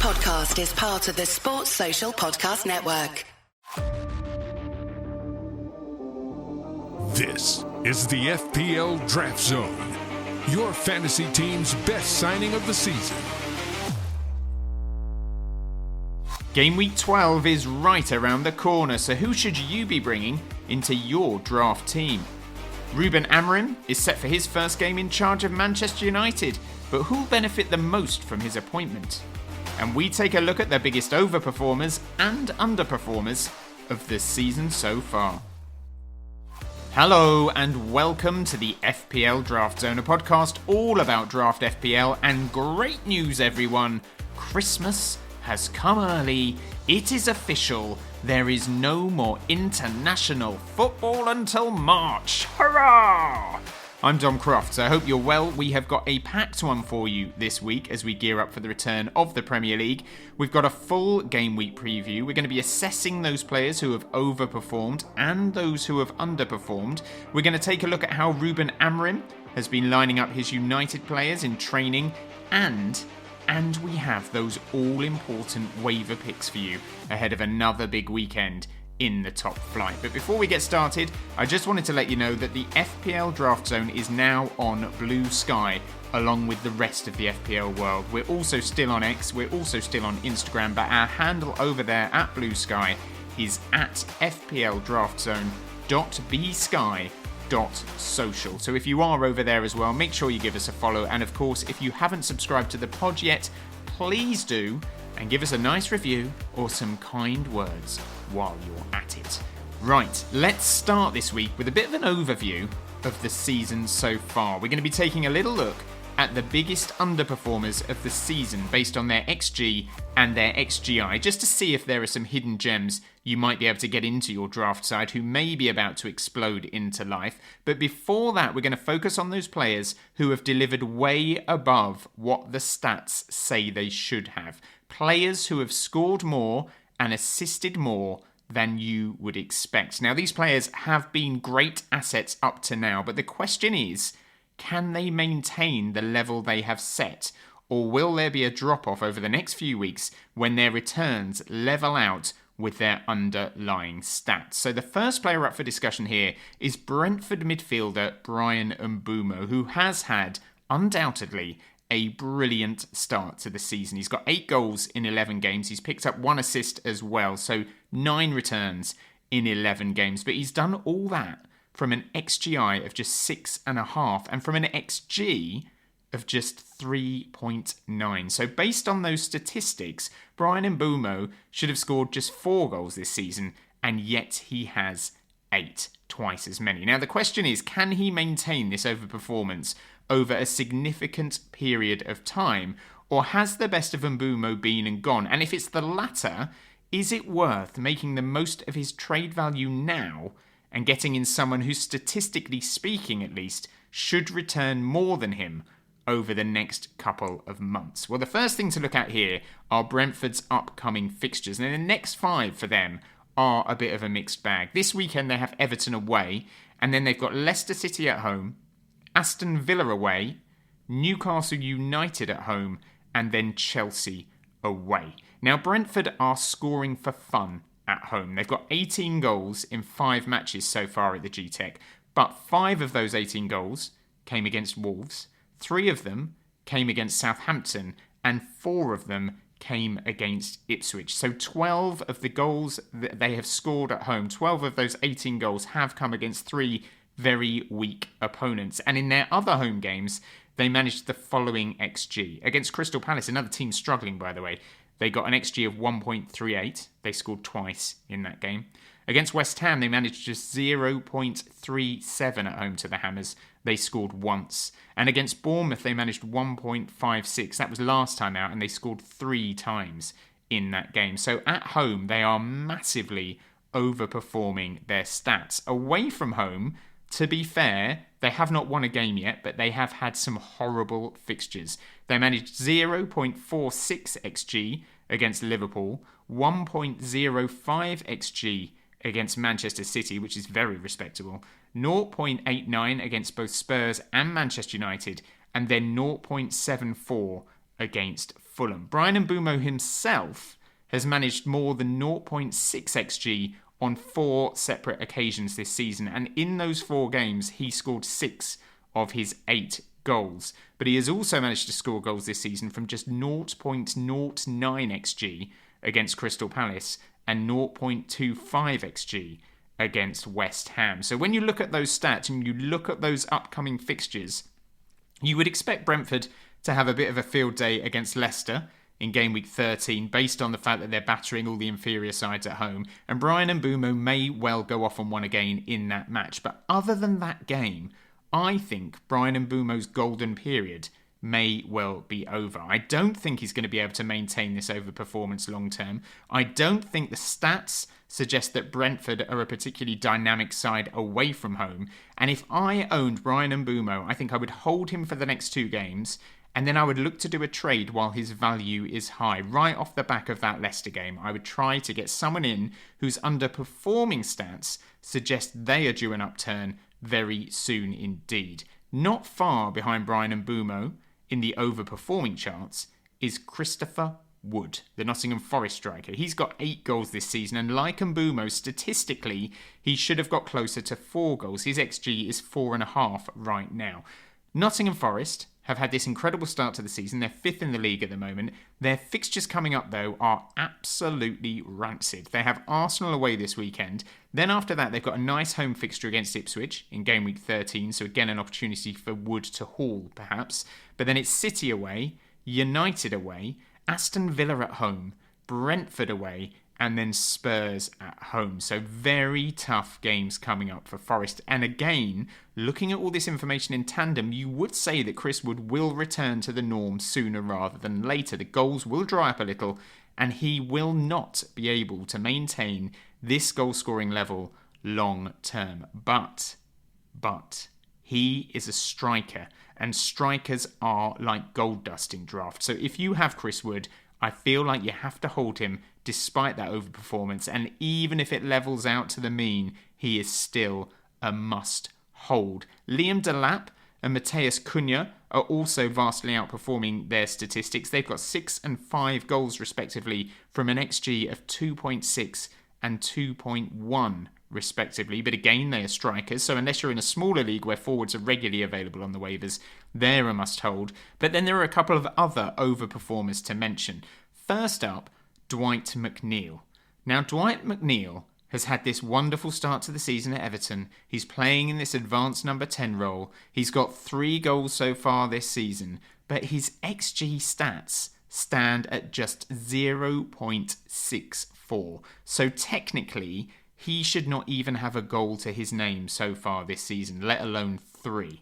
podcast is part of the Sports Social Podcast Network. This is the FPL Draft Zone, your fantasy team's best signing of the season. Game week 12 is right around the corner, so who should you be bringing into your draft team? Ruben Amorim is set for his first game in charge of Manchester United, but who'll benefit the most from his appointment? And we take a look at the biggest overperformers and underperformers of this season so far. Hello and welcome to the FPL Draft Zone, a podcast all about draft FPL, and great news everyone, Christmas has come early. It is official. There is no more international football until March. Hurrah! I'm Dom Crofts. I hope you're well. We have got a packed one for you this week as we gear up for the return of the Premier League. We've got a full game week preview. We're going to be assessing those players who have overperformed and those who have underperformed. We're going to take a look at how Ruben Amorim has been lining up his United players in training, and we have those all-important waiver picks for you ahead of another big weekend in the top flight. But before we get started, I just wanted to let you know that the FPL Draft Zone is now on Blue Sky, along with the rest of the FPL world. We're also still on X, we're also still on Instagram, but our handle over there at Blue Sky is at fpldraftzone.bsky.social. So if you are over there as well, make sure you give us a follow. And of course, if you haven't subscribed to the pod yet, please do, and give us a nice review or some kind words while you're at it. Right, let's start this week with a bit of an overview of the season so far. We're going to be taking a little look at the biggest underperformers of the season based on their XG and their XGI, just to see if there are some hidden gems you might be able to get into your draft side who may be about to explode into life. But before that, we're going to focus on those players who have delivered way above what the stats say they should have. Players who have scored more and assisted more than you would expect. Now, these players have been great assets up to now, but the question is, can they maintain the level they have set? Or will there be a drop-off over the next few weeks when their returns level out with their underlying stats? So the first player up for discussion here is Brentford midfielder Bryan Mbeumo, who has had, undoubtedly, a brilliant start to the season. He's got 8 goals in 11 games. He's picked up 1 assist as well, so 9 returns in 11 games. But he's done all that from an XGI of just 6.5 and from an XG of just 3.9. So based on those statistics, Bryan Mbeumo should have scored just 4 goals this season, and yet he has 8, twice as many. Now the question is, can he maintain this overperformance over a significant period of time, or has the best of Mbeumo been and gone? And if it's the latter, is it worth making the most of his trade value now and getting in someone who, statistically speaking at least, should return more than him over the next couple of months? Well, the first thing to look at here are Brentford's upcoming fixtures. And the next 5 for them are a bit of a mixed bag. This weekend they have Everton away, and then they've got Leicester City at home, Aston Villa away, Newcastle United at home, and then Chelsea away. Now, Brentford are scoring for fun at home. They've got 18 goals in 5 matches so far at the G-Tech, but 5 of those 18 goals came against Wolves, 3 of them came against Southampton, and 4 of them came against Ipswich. So 12 of the goals that they have scored at home, 12 of those 18 goals have come against 3 very weak opponents. And in their other home games, they managed the following XG. Against Crystal Palace, another team struggling, by the way, they got an XG of 1.38. They scored twice in that game. Against West Ham, they managed just 0.37 at home to the Hammers. They scored once. And against Bournemouth, they managed 1.56. That was last time out, and they scored 3 times in that game. So at home, they are massively overperforming their stats. Away from home, to be fair, they have not won a game yet, but they have had some horrible fixtures. They managed 0.46 XG against Liverpool, 1.05 XG against Manchester City, which is very respectable, 0.89 against both Spurs and Manchester United, and then 0.74 against Fulham. Bryan Mbeumo himself has managed more than 0.6 XG on 4 separate occasions this season, and in those 4 games he scored 6 of his 8 goals. But he has also managed to score goals this season from just 0.09 XG against Crystal Palace and 0.25 XG against West Ham. So when you look at those stats and you look at those upcoming fixtures, you would expect Brentford to have a bit of a field day against Leicester in game week 13, based on the fact that they're battering all the inferior sides at home. And Bryan Mbeumo may well go off on one again in that match. But other than that game, I think Bryan Mbeumo's golden period may well be over. I don't think he's going to be able to maintain this overperformance long term. I don't think the stats suggest that Brentford are a particularly dynamic side away from home. And if I owned Bryan Mbeumo, I think I would hold him for the next 2 games, and then I would look to do a trade while his value is high. Right off the back of that Leicester game, I would try to get someone in whose underperforming stats suggest they are due an upturn very soon indeed. Not far behind Bryan Mbeumo in the overperforming charts is Christopher Wood, the Nottingham Forest striker. He's got 8 goals this season, and like Mbeumo, statistically, he should have got closer to 4 goals. His XG is 4.5 right now. Nottingham Forest have had this incredible start to the season. They're 5th in the league at the moment. Their fixtures coming up, though, are absolutely rancid. They have Arsenal away this weekend. Then after that, they've got a nice home fixture against Ipswich in game week 13. So again, an opportunity for Wood to haul, perhaps. But then it's City away, United away, Aston Villa at home, Brentford away, and then Spurs at home. So very tough games coming up for Forest. And again, looking at all this information in tandem, you would say that Chris Wood will return to the norm sooner rather than later. The goals will dry up a little, and he will not be able to maintain this goal-scoring level long term. But he is a striker, and strikers are like gold dust in draft. So if you have Chris Wood, I feel like you have to hold him despite that overperformance. And even if it levels out to the mean, he is still a must hold. Liam Delap and Mateus Cunha are also vastly outperforming their statistics. They've got 6 and 5 goals respectively from an XG of 2.6 and 2.1 respectively. But again, they are strikers, so unless you're in a smaller league where forwards are regularly available on the waivers, they're a must-hold. But then there are a couple of other overperformers to mention. First up, Dwight McNeil. Now, Dwight McNeil has had this wonderful start to the season at Everton. He's playing in this advanced number 10 role. He's got 3 goals so far this season, but his XG stats stand at just 0.64. So technically, he should not even have a goal to his name so far this season, let alone 3.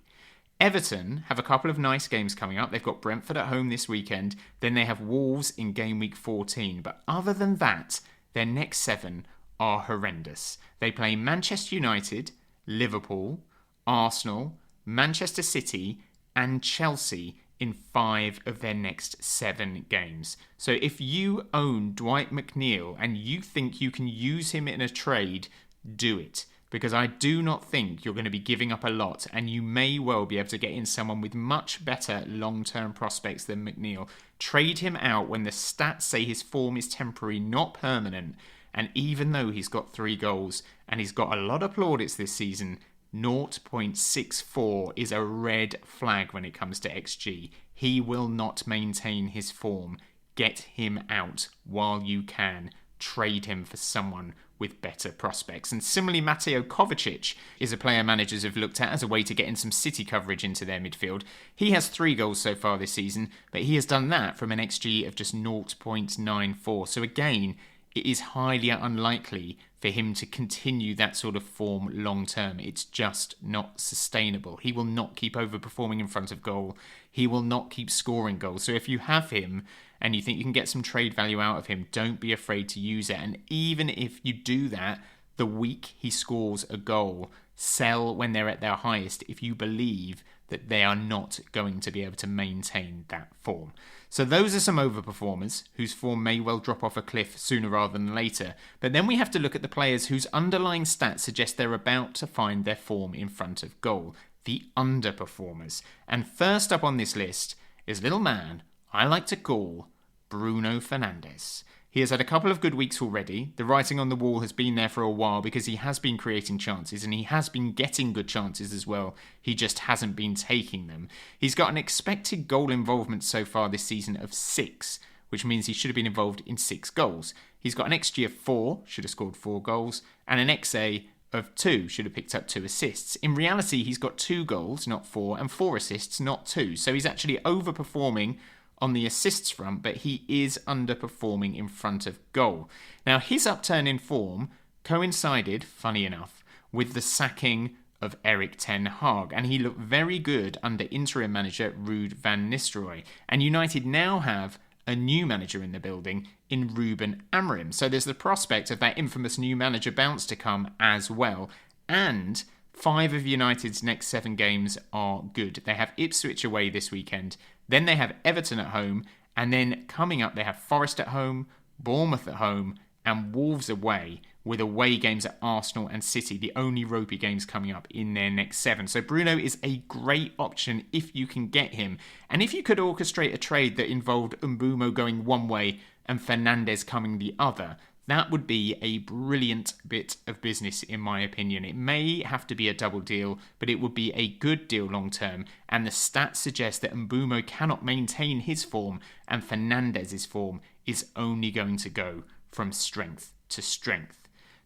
Everton have a couple of nice games coming up. They've got Brentford at home this weekend. Then they have Wolves in game week 14. But other than that, their next 7 are horrendous. They play Manchester United, Liverpool, Arsenal, Manchester City, and Chelsea in 5 of their next 7 games. So if you own Dwight McNeil and you think you can use him in a trade, do it. Because I do not think you're going to be giving up a lot, and you may well be able to get in someone with much better long-term prospects than McNeil. Trade him out when the stats say his form is temporary, not permanent. And even though he's got 3 goals and he's got a lot of plaudits this season, 0.64 is a red flag when it comes to XG. He will not maintain his form. Get him out while you can. Trade him for someone with better prospects. And similarly, Mateo Kovacic is a player managers have looked at as a way to get in some City coverage into their midfield. He has 3 goals so far this season, but he has done that from an XG of just 0.94. So again, it is highly unlikely for him to continue that sort of form long term. It's just not sustainable. He will not keep overperforming in front of goal. He will not keep scoring goals. So if you have him and you think you can get some trade value out of him, don't be afraid to use it. And even if you do that, the week he scores a goal, sell when they're at their highest if you believe that they are not going to be able to maintain that form. So those are some overperformers whose form may well drop off a cliff sooner rather than later. But then we have to look at the players whose underlying stats suggest they're about to find their form in front of goal, the underperformers. And first up on this list is a little man I like to call Bruno Fernandes. He has had a couple of good weeks already. The writing on the wall has been there for a while because he has been creating chances and he has been getting good chances as well. He just hasn't been taking them. He's got an expected goal involvement so far this season of 6, which means he should have been involved in 6 goals. He's got an XG of 4, should have scored 4 goals, and an XA of 2, should have picked up 2 assists. In reality, he's got 2 goals, not 4, and 4 assists, not 2. So he's actually overperforming on the assists front, but he is underperforming in front of goal. Now, his upturn in form coincided, funny enough, with the sacking of Erik ten Hag, and he looked very good under interim manager Ruud van Nistelrooy. And United now have a new manager in the building in Ruben Amorim. So there's the prospect of that infamous new manager bounce to come as well. And 5 of United's next 7 games are good. They have Ipswich away this weekend, then they have Everton at home, and then coming up they have Forest at home, Bournemouth at home, and Wolves away, with away games at Arsenal and City, the only ropey games coming up in their next 7. So Bruno is a great option if you can get him. And if you could orchestrate a trade that involved Mbeumo going one way and Fernandes coming the other, that would be a brilliant bit of business in my opinion. It may have to be a double deal, but it would be a good deal long term. And the stats suggest that Mbeumo cannot maintain his form and Fernandes' form is only going to go from strength to strength.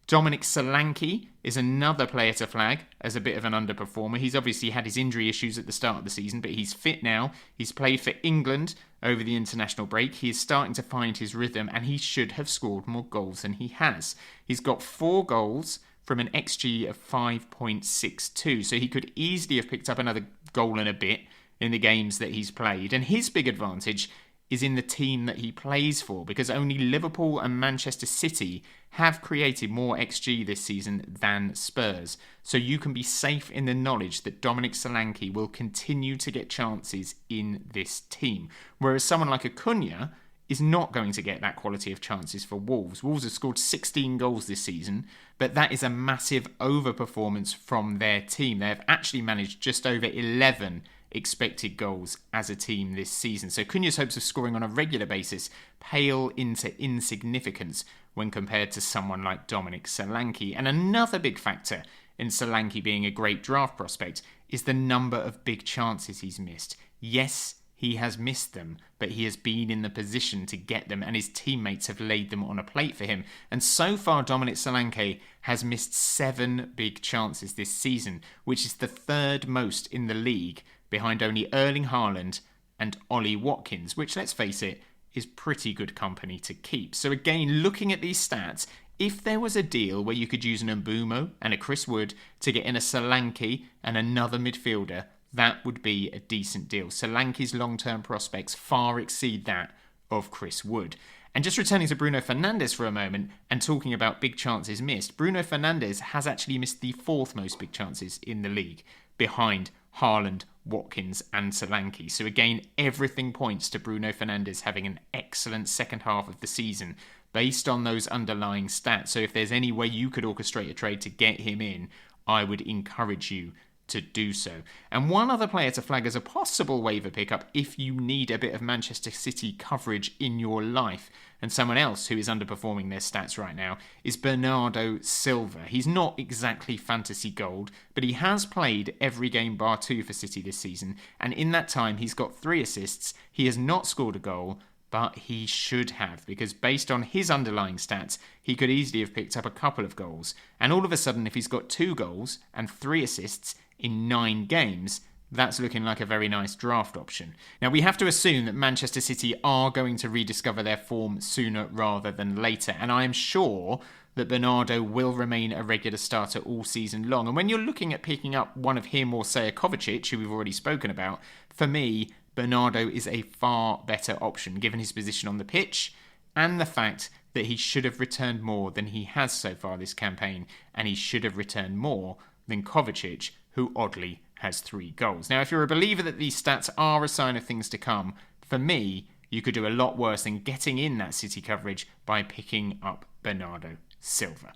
Dominic Solanke is another player to flag as a bit of an underperformer. He's obviously had his injury issues at the start of the season, but he's fit now. He's played for England over the international break. He is starting to find his rhythm and he should have scored more goals than he has. He's got 4 goals from an XG of 5.62, so he could easily have picked up another goal and a bit in the games that he's played. And his big advantage is in the team that he plays for, because only Liverpool and Manchester City have created more XG this season than Spurs. So you can be safe in the knowledge that Dominic Solanke will continue to get chances in this team. Whereas someone like Acuna is not going to get that quality of chances for Wolves. Wolves have scored 16 goals this season, but that is a massive overperformance from their team. They have actually managed just over 11 expected goals as a team this season. So Cunha's hopes of scoring on a regular basis pale into insignificance when compared to someone like Dominic Solanke. And another big factor in Solanke being a great draft prospect is the number of big chances he's missed. Yes, he has missed them, but he has been in the position to get them and his teammates have laid them on a plate for him. And so far, Dominic Solanke has missed 7 big chances this season, which is the 3rd most in the league, behind only Erling Haaland and Ollie Watkins, which, let's face it, is pretty good company to keep. So again, looking at these stats, if there was a deal where you could use an Mbeumo and a Chris Wood to get in a Solanke and another midfielder, that would be a decent deal. Solanke's long-term prospects far exceed that of Chris Wood. And just returning to Bruno Fernandes for a moment and talking about big chances missed, Bruno Fernandes has actually missed the 4th most big chances in the league, behind Haaland, Watkins and Solanke. So again, everything points to Bruno Fernandes having an excellent second half of the season based on those underlying stats. So if there's any way you could orchestrate a trade to get him in, I would encourage you to do so. And one other player to flag as a possible waiver pickup if you need a bit of Manchester City coverage in your life, and someone else who is underperforming their stats right now, is Bernardo Silva. He's not exactly fantasy gold, but he has played every game bar 2 for City this season, and in that time he's got 3 assists. He has not scored a goal, but he should have, because based on his underlying stats, he could easily have picked up a couple of goals. And all of a sudden, if he's got 2 goals and 3 assists in 9 games, that's looking like a very nice draft option. Now, we have to assume that Manchester City are going to rediscover their form sooner rather than later, and I am sure that Bernardo will remain a regular starter all season long. And when you're looking at picking up one of him or, say, a Kovacic, who we've already spoken about, for me, Bernardo is a far better option, given his position on the pitch and the fact that he should have returned more than he has so far this campaign, and he should have returned more than Kovacic, who oddly has 3 goals. Now, if you're a believer that these stats are a sign of things to come, for me, you could do a lot worse than getting in that City coverage by picking up Bernardo Silva.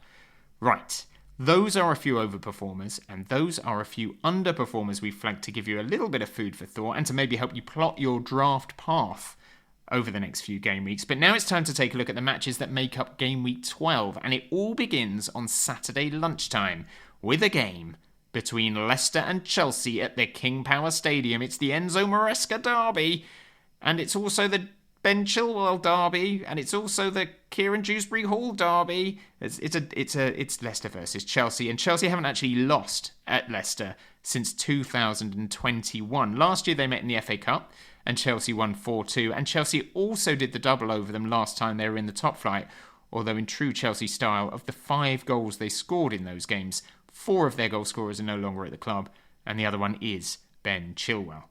Right, those are a few overperformers, and those are a few underperformers we've flagged to give you a little bit of food for thought and to maybe help you plot your draft path over the next few game weeks. But now it's time to take a look at the matches that make up Game Week 12, and it all begins on Saturday lunchtime with a game between Leicester and Chelsea at the King Power Stadium. It's the Enzo Maresca derby, and it's also the Ben Chilwell derby, and it's also the Kieran Dewsbury Hall derby. It's Leicester versus Chelsea, and Chelsea haven't actually lost at Leicester since 2021. Last year they met in the FA Cup, and Chelsea won 4-2, and Chelsea also did the double over them last time they were in the top flight, although in true Chelsea style, of the 5 goals they scored in those games, 4 of their goal scorers are no longer at the club, and the other one is Ben Chilwell.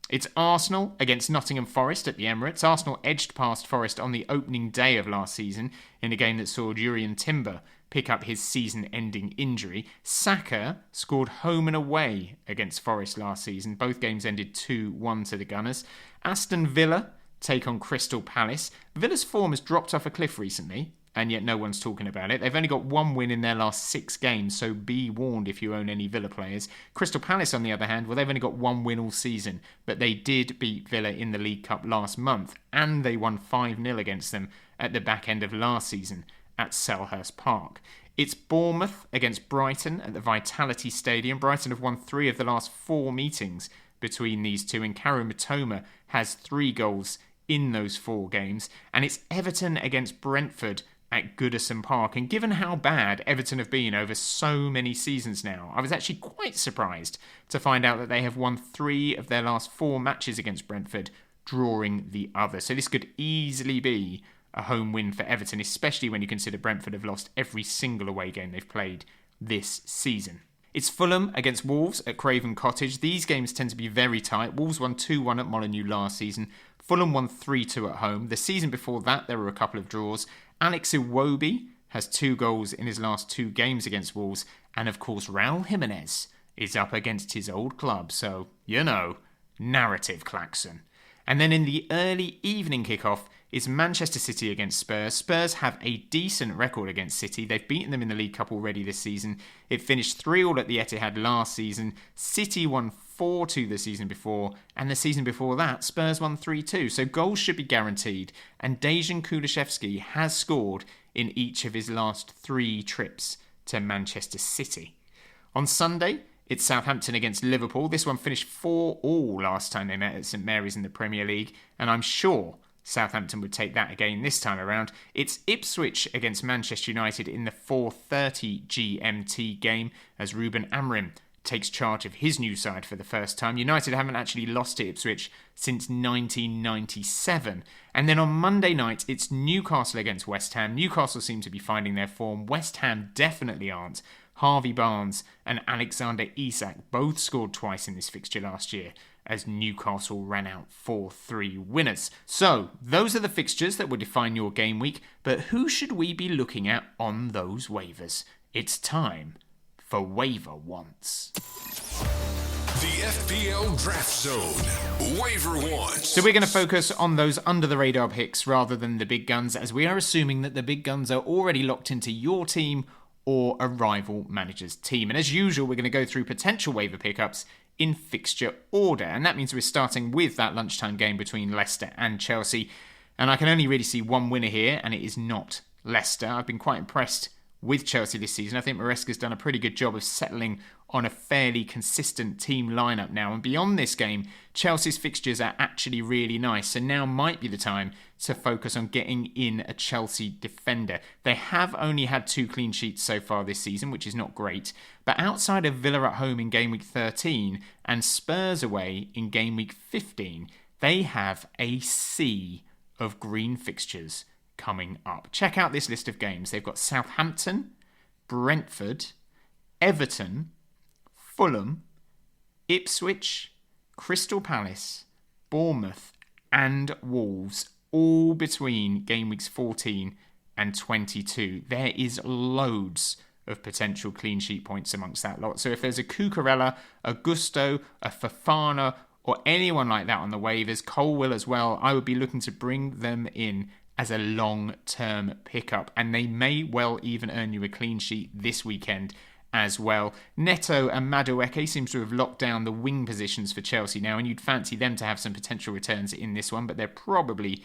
It's Arsenal against Nottingham Forest at the Emirates. Arsenal edged past Forest on the opening day of last season in a game that saw Jurrien Timber pick up his season-ending injury. Saka scored home and away against Forest last season. Both games ended 2-1 to the Gunners. Aston Villa take on Crystal Palace. Villa's form has dropped off a cliff recently, and yet no one's talking about it. They've only got 1 win in their last 6 games, so be warned if you own any Villa players. Crystal Palace, on the other hand, well, they've only got 1 win all season, but they did beat Villa in the League Cup last month, and they won 5-0 against them at the back end of last season at Selhurst Park. It's Bournemouth against Brighton at the Vitality Stadium. Brighton have won 3 of the last 4 meetings between these two, and Karu Mitoma has 3 goals in those 4 games. And it's Everton against Brentford at Goodison Park. And given how bad Everton have been over so many seasons now, I was actually quite surprised to find out that they have won 3 of their last 4 matches against Brentford, drawing the other. So this could easily be a home win for Everton, especially when you consider Brentford have lost every single away game they've played this season. It's Fulham against Wolves at Craven Cottage. These games tend to be very tight. Wolves won 2-1 at Molineux last season. Fulham won 3-2 at home. The season before that, there were a couple of draws. Alex Iwobi has 2 goals in his last 2 games against Wolves. And of course, Raul Jimenez is up against his old club. So, narrative klaxon. And then in the early evening kickoff is Manchester City against Spurs. Spurs have a decent record against City. They've beaten them in the League Cup already this season. It finished 3-3 at the Etihad last season. City won 4-2 the season before, and the season before that, Spurs won 3-2. So goals should be guaranteed, and Dejan Kulusevski has scored in each of his last 3 trips to Manchester City. On Sunday, it's Southampton against Liverpool. This one finished 4-4 last time they met at St Mary's in the Premier League, and I'm sure Southampton would take that again this time around. It's Ipswich against Manchester United in the 4:30 GMT game as Ruben Amorim takes charge of his new side for the first time. United haven't actually lost to Ipswich since 1997. And then on Monday night, it's Newcastle against West Ham. Newcastle seem to be finding their form. West Ham definitely aren't. Harvey Barnes and Alexander Isak both scored twice in this fixture last year as Newcastle ran out 4-3 winners. So, those are the fixtures that will define your game week, but who should we be looking at on those waivers? It's time for Waiver Wants. The FPL Draft Zone. Waiver Wants. So we're going to focus on those under-the-radar picks rather than the big guns, as we are assuming that the big guns are already locked into your team or a rival manager's team. And as usual, we're going to go through potential waiver pickups in fixture order. And that means we're starting with that lunchtime game between Leicester and Chelsea. And I can only really see one winner here, and it is not Leicester. I've been quite impressed with Chelsea this season. I think Maresca's done a pretty good job of settling on a fairly consistent team lineup now. And beyond this game, Chelsea's fixtures are actually really nice. So now might be the time to focus on getting in a Chelsea defender. They have only had 2 clean sheets so far this season, which is not great. But outside of Villa at home in game week 13 and Spurs away in game week 15, they have a sea of green fixtures coming up. Check out this list of games. They've got Southampton, Brentford, Everton, Fulham, Ipswich, Crystal Palace, Bournemouth and Wolves, all between game weeks 14 and 22. There is loads of potential clean sheet points amongst that lot. So if there's a Cucurella, a Gusto, a Fofana, or anyone like that on the waivers, Colwill as well, I would be looking to bring them in as a long-term pickup. And they may well even earn you a clean sheet this weekend as well. Neto and Madueke seem to have locked down the wing positions for Chelsea now, and you'd fancy them to have some potential returns in this one, but they're probably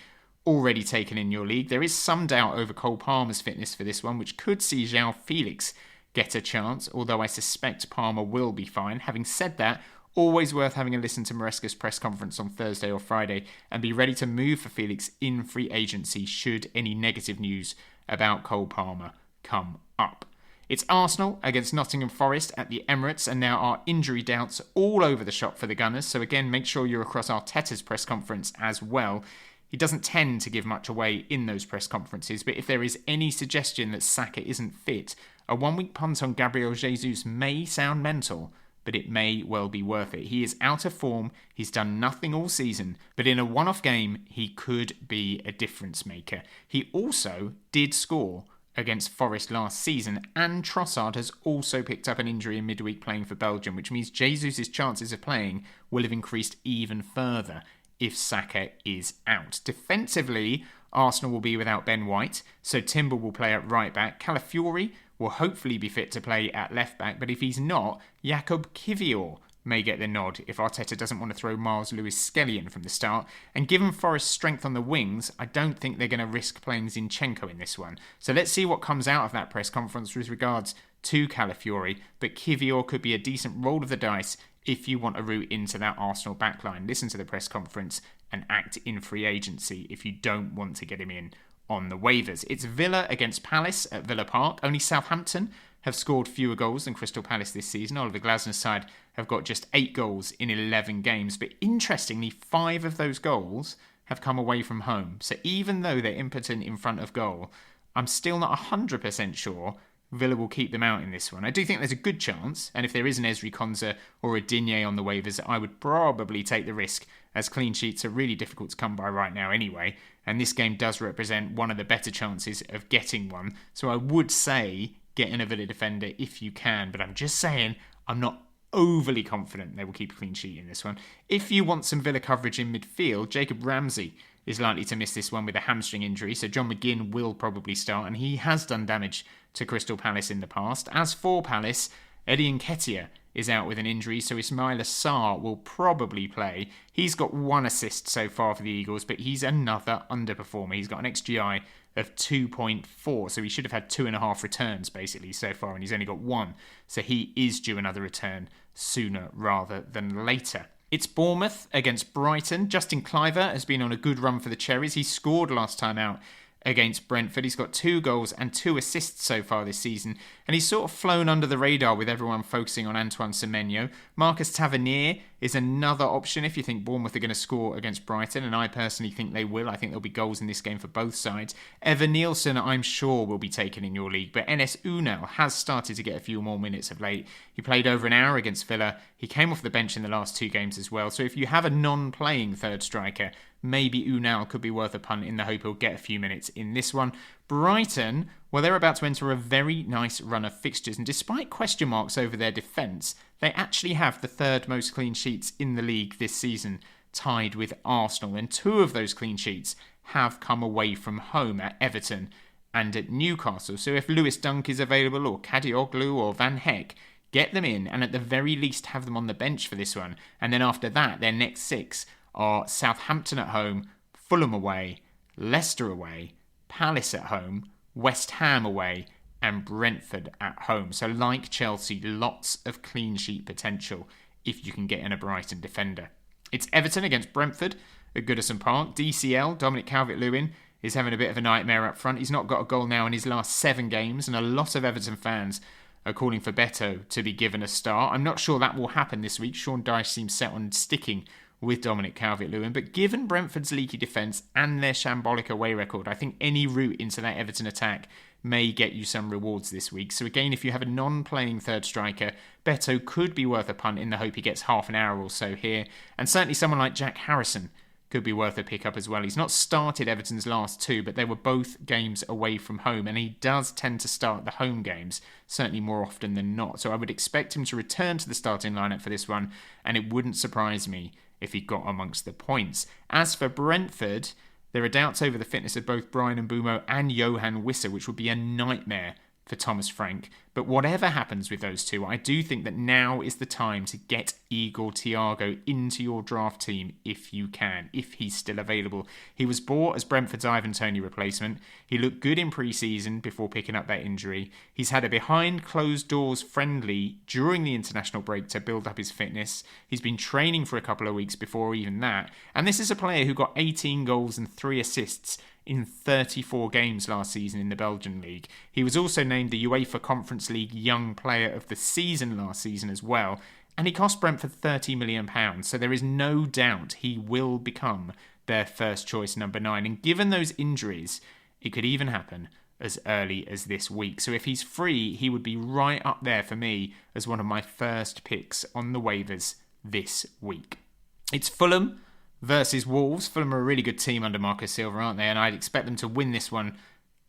already taken in your league. There is some doubt over Cole Palmer's fitness for this one, which could see João Felix get a chance, although I suspect Palmer will be fine. Having said that, always worth having a listen to Maresca's press conference on Thursday or Friday and be ready to move for Felix in free agency should any negative news about Cole Palmer come up. It's Arsenal against Nottingham Forest at the Emirates, and now our injury doubts all over the shop for the Gunners, so again, make sure you're across Arteta's press conference as well. He doesn't tend to give much away in those press conferences, but if there is any suggestion that Saka isn't fit, a 1 week punt on Gabriel Jesus may sound mental, but it may well be worth it. He is out of form, he's done nothing all season, but in a one-off game, he could be a difference maker. He also did score against Forest last season, and Trossard has also picked up an injury in midweek playing for Belgium, which means Jesus' chances of playing will have increased even further if Saka is out. Defensively, Arsenal will be without Ben White, so Timber will play at right back. Calafiori will hopefully be fit to play at left back, but if he's not, Jakub Kiwior may get the nod if Arteta doesn't want to throw Miles Lewis-Skelly in from the start. And given Forest's strength on the wings, I don't think they're going to risk playing Zinchenko in this one. So let's see what comes out of that press conference with regards to Calafiori, but Kiwior could be a decent roll of the dice if you want a route into that Arsenal backline. Listen to the press conference and act in free agency if you don't want to get him in on the waivers. It's Villa against Palace at Villa Park. Only Southampton have scored fewer goals than Crystal Palace this season. Oliver Glasner's side have got just 8 goals in 11 games. But interestingly, 5 of those goals have come away from home. So even though they're impotent in front of goal, I'm still not 100% sure Villa will keep them out in this one. I do think there's a good chance, and if there is an Ezri Konsa or a Digne on the waivers, I would probably take the risk, as clean sheets are really difficult to come by right now anyway, and this game does represent one of the better chances of getting one. So I would say get in a Villa defender if you can, but I'm just saying I'm not overly confident they will keep a clean sheet in this one. If you want some Villa coverage in midfield, Jacob Ramsey is likely to miss this one with a hamstring injury, so John McGinn will probably start, and he has done damage to Crystal Palace in the past. As for Palace, Eddie Nketiah is out with an injury, so Ismaila Sarr will probably play. He's got 1 assist so far for the Eagles, but he's another underperformer. He's got an XGI of 2.4, so he should have had 2.5 returns basically so far, and he's only got 1. So he is due another return sooner rather than later. It's Bournemouth against Brighton. Justin Kluivert has been on a good run for the Cherries. He scored last time out against Brentford. He's got 2 goals and 2 assists so far this season, and he's sort of flown under the radar with everyone focusing on Antoine Semenyo. Marcus Tavernier is another option if you think Bournemouth are going to score against Brighton, and I personally think they will. I think there'll be goals in this game for both sides. Evan Nielsen, I'm sure, will be taken in your league, but Enes Unal has started to get a few more minutes of late. He played over an hour against Villa. He came off the bench in the last 2 games as well, so if you have a non-playing third striker, maybe Unal could be worth a punt in the hope he'll get a few minutes in this one. Brighton, well, they're about to enter a very nice run of fixtures, and despite question marks over their defence, they actually have the 3rd most clean sheets in the league this season, tied with Arsenal, and 2 of those clean sheets have come away from home at Everton and at Newcastle. So if Lewis Dunk is available, or Kadioglu or Van Heck, get them in and at the very least have them on the bench for this one. And then after that, their next 6 are Southampton at home, Fulham away, Leicester away, Palace at home, West Ham away, and Brentford at home. So like Chelsea, lots of clean sheet potential if you can get in a Brighton defender. It's Everton against Brentford at Goodison Park. DCL, Dominic Calvert-Lewin, is having a bit of a nightmare up front. He's not got a goal now in his last 7 games, and a lot of Everton fans are calling for Beto to be given a start. I'm not sure that will happen this week. Sean Dyche seems set on sticking with Dominic Calvert-Lewin, but given Brentford's leaky defence and their shambolic away record, I think any route into that Everton attack may get you some rewards this week. So again, if you have a non-playing third striker, Beto could be worth a punt in the hope he gets half an hour or so here, and certainly someone like Jack Harrison could be worth a pickup as well. He's not started Everton's last 2, but they were both games away from home, and he does tend to start the home games, certainly more often than not. So I would expect him to return to the starting lineup for this one, and it wouldn't surprise me if he got amongst the points. As for Brentford, there are doubts over the fitness of both Brian Mbeumo and Johan Wissa, which would be a nightmare for Thomas Frank. But whatever happens with those two, I do think that now is the time to get Igor Thiago into your draft team if you can, if he's still available. He was bought as Brentford's Ivan Toney replacement. He looked good in pre-season before picking up that injury. He's had a behind closed doors friendly during the international break to build up his fitness. He's been training for a couple of weeks before even that. And this is a player who got 18 goals and 3 assists in 34 games last season in the Belgian league. He was also named the UEFA Conference League Young Player of the Season last season as well, and he cost Brentford £30 million, so there is no doubt he will become their first choice number 9, and given those injuries, it could even happen as early as this week. So if he's free, he would be right up there for me as one of my first picks on the waivers this week. It's Fulham versus Wolves. Fulham are a really good team under Marco Silva, aren't they? And I'd expect them to win this one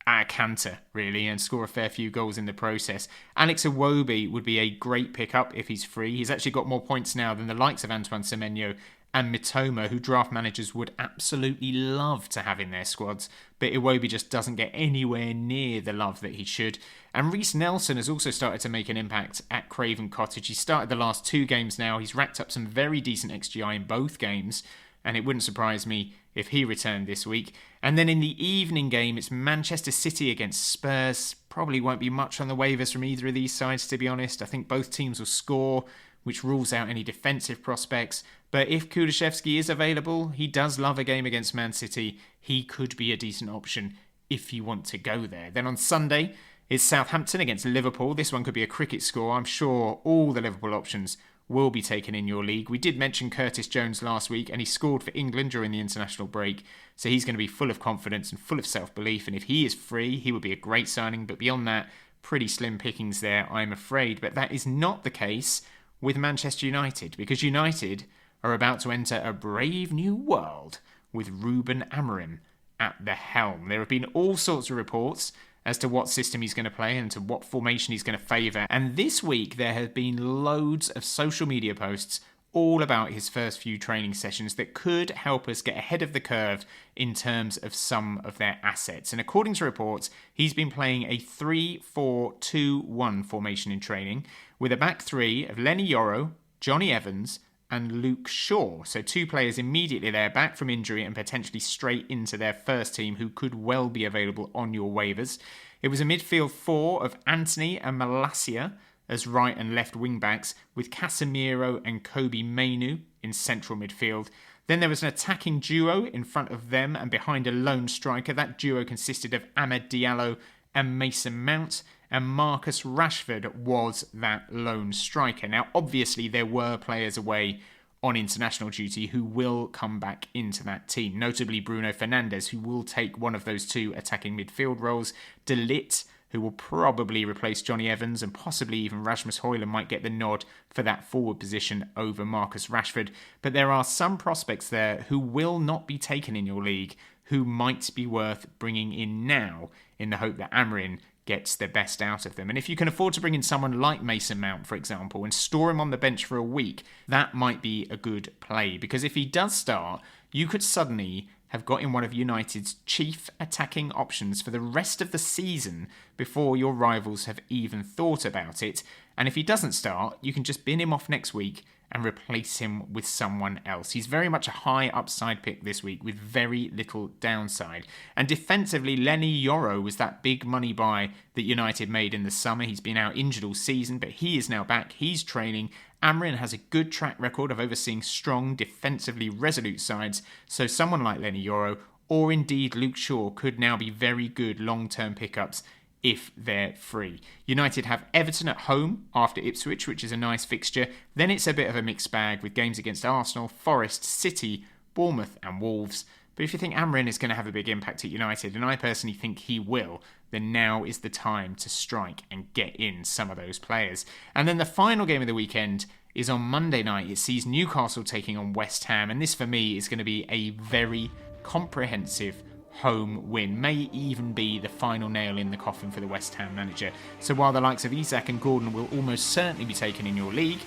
at a canter, really, and score a fair few goals in the process. Alex Iwobi would be a great pickup if he's free. He's actually got more points now than the likes of Antoine Semenyo and Mitoma, who draft managers would absolutely love to have in their squads, but Iwobi just doesn't get anywhere near the love that he should. And Reece Nelson has also started to make an impact at Craven Cottage. He started the last 2 games now. He's racked up some very decent XGI in both games, and it wouldn't surprise me if he returned this week. And then in the evening game, it's Manchester City against Spurs. Probably won't be much on the waivers from either of these sides, to be honest. I think both teams will score, which rules out any defensive prospects. But if Kulusevski is available, he does love a game against Man City. He could be a decent option if you want to go there. Then on Sunday, it's Southampton against Liverpool. This one could be a cricket score. I'm sure all the Liverpool options will be taken in your league. We did mention Curtis Jones last week, and he scored for England during the international break, so he's going to be full of confidence and full of self-belief, and if he is free, he would be a great signing. But beyond that, pretty slim pickings there, I'm afraid. But that is not the case with Manchester United, because United are about to enter a brave new world with Ruben Amorim at the helm. There have been all sorts of reports as to what system he's going to play and to what formation he's going to favour. And this week there have been loads of social media posts all about his first few training sessions that could help us get ahead of the curve in terms of some of their assets. And according to reports, he's been playing a 3-4-2-1 formation in training with a back 3 of Lenny Yoro, Johnny Evans and Luke Shaw. So 2 players immediately there, back from injury and potentially straight into their first team, who could well be available on your waivers. It was a midfield 4 of Anthony and Malacia as right and left wing backs, with Casemiro and Kobe Mainu in central midfield. Then there was an attacking duo in front of them and behind a lone striker. That duo consisted of Ahmed Diallo and Mason Mount, and Marcus Rashford was that lone striker. Now, obviously, there were players away on international duty who will come back into that team, notably Bruno Fernandes, who will take one of those 2 attacking midfield roles. De Ligt, who will probably replace Johnny Evans, and possibly even Rasmus Højlund might get the nod for that forward position over Marcus Rashford. But there are some prospects there who will not be taken in your league, who might be worth bringing in now in the hope that Amorim gets the best out of them. And if you can afford to bring in someone like Mason Mount, for example, and store him on the bench for a week, that might be a good play. Because if he does start, you could suddenly have got in one of United's chief attacking options for the rest of the season before your rivals have even thought about it. And if he doesn't start, you can just bin him off next week and replace him with someone else. He's very much a high upside pick this week with very little downside. And defensively, Lenny Yoro was that big money buy that United made in the summer. He's been out injured all season, but he is now back. He's training. Amorim has a good track record of overseeing strong, defensively resolute sides, so someone like Lenny Yoro or indeed Luke Shaw could now be very good long-term pickups if they're free. United have Everton at home after Ipswich, which is a nice fixture. Then it's a bit of a mixed bag with games against Arsenal, Forest, City, Bournemouth and Wolves. But if you think Amorim is going to have a big impact at United, and I personally think he will, then now is the time to strike and get in some of those players. And then the final game of the weekend is on Monday night. It sees Newcastle taking on West Ham, and this for me is going to be a very comprehensive home win. May even be the final nail in the coffin for the West Ham manager. So while the likes of Isak and Gordon will almost certainly be taken in your league,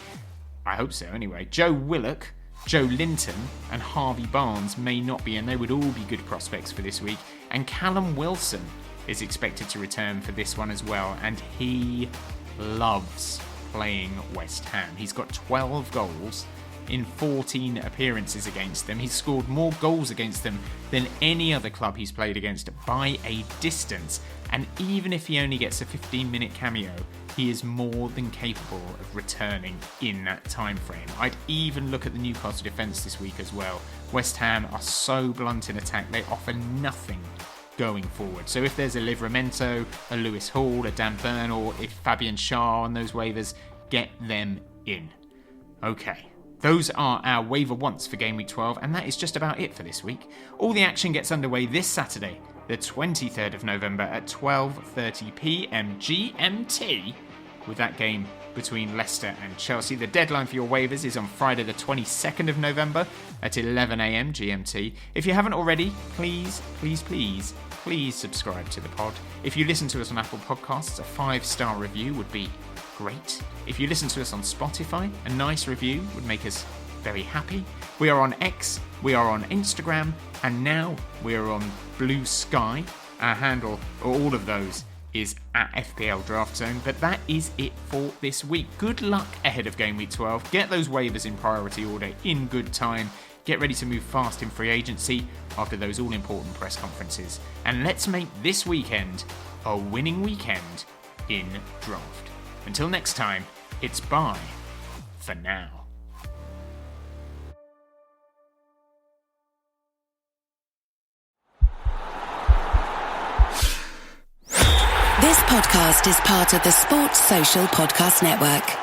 I hope so anyway, Joe Willock, Joe Linton and Harvey Barnes may not be, and they would all be good prospects for this week. And Callum Wilson is expected to return for this one as well, and he loves playing West Ham. He's got 12 goals in 14 appearances against them. He's scored more goals against them than any other club he's played against by a distance. And even if he only gets a 15-minute cameo, he is more than capable of returning in that time frame. I'd even look at the Newcastle defence this week as well. West Ham are so blunt in attack, they offer nothing going forward. So if there's a Livramento, a Lewis Hall, a Dan Burn, or if Fabian Schär on those waivers, get them in. Okay. Those are our waiver wants for Game Week 12, and that is just about it for this week. All the action gets underway this Saturday, the 23rd of November at 12:30pm GMT, with that game between Leicester and Chelsea. The deadline for your waivers is on Friday the 22nd of November at 11am GMT. If you haven't already, please subscribe to the pod. If you listen to us on Apple Podcasts, a 5-star review would be great. If you listen to us on Spotify, a nice review would make us very happy. We are on X, we are on Instagram, and now we are on Blue Sky. Our handle, or all of those, is at FPL Draft Zone. But that is it for this week. Good luck ahead of Game Week 12. Get those waivers in priority order in good time. Get ready to move fast in free agency after those all-important press conferences. And let's make this weekend a winning weekend in draft. Until next time, it's bye for now. This podcast is part of the Sports Social Podcast Network.